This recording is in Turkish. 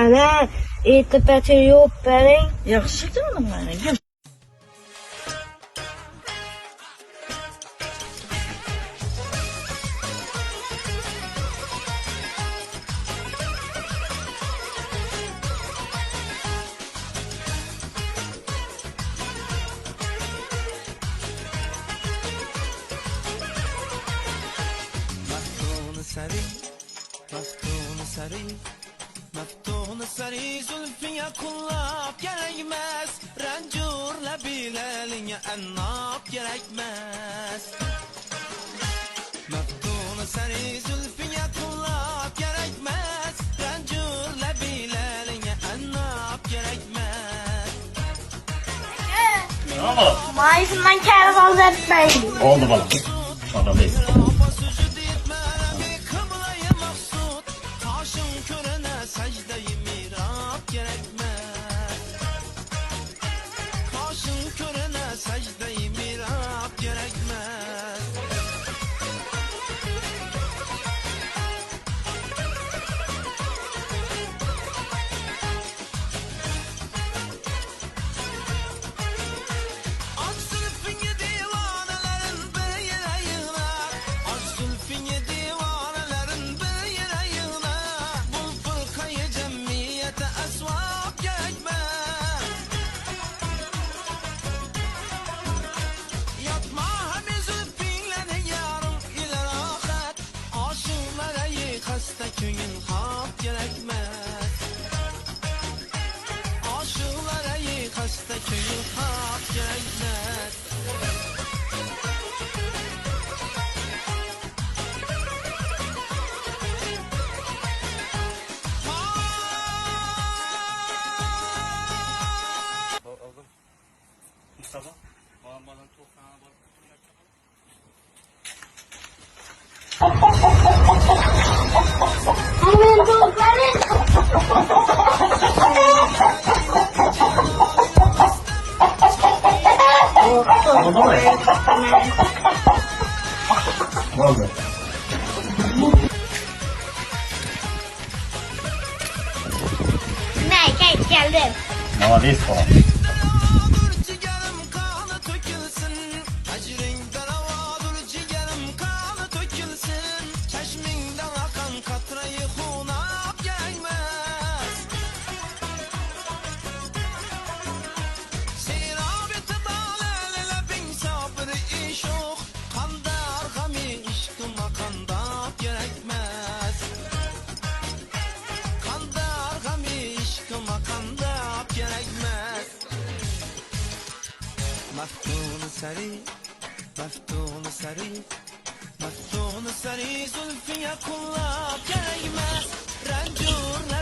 Ana, eti yo'q bering. Yaxshi turibman. Meftunu sari zülfüye kullap gerekmez. Rencurla bileline ennap gerekmez. Meftunu sari zülfüye kullap gerekmez. Rencurla bileline ennap gerekmez. Bravo. Maaşından kâr aldırtmayın. Oldu bana. Sonrayız. Secde-i mirap gerekmez. Kaşın körene secde-i mirap gerekmez. Aç zülfünü divanelerin bir yere yığılar. Aç zülfünü divanelerin bir yere yığılar. Bu fırkayı cemiyete esvap gerekmez. Yatma hemi zülfinle yarım iler ahet. Aşığlara yıkasta köyün hak gerekmez. Aşığlara yıkasta köyün hak gerekmez. Mustafa. Bana çok sana bak. Hemen toplanın. Oldu mu? Ne oldu? Ne, geldim. Maladayız falan. Davadır ciğerim kanı tökülsün. Ecrin davadır ciğerim kanı tökülsün. Çeşminden akan katrayı hunap gelmez. Sirabeti dalelele bin sabrı iş yok. Kanda argami işkıma kandap gerekmez. Kanda argami işkıma kandap gerekmez. Meftunu sari, meftunu sari, meftunu sari zülfüye kullap gerekmez. Rencurla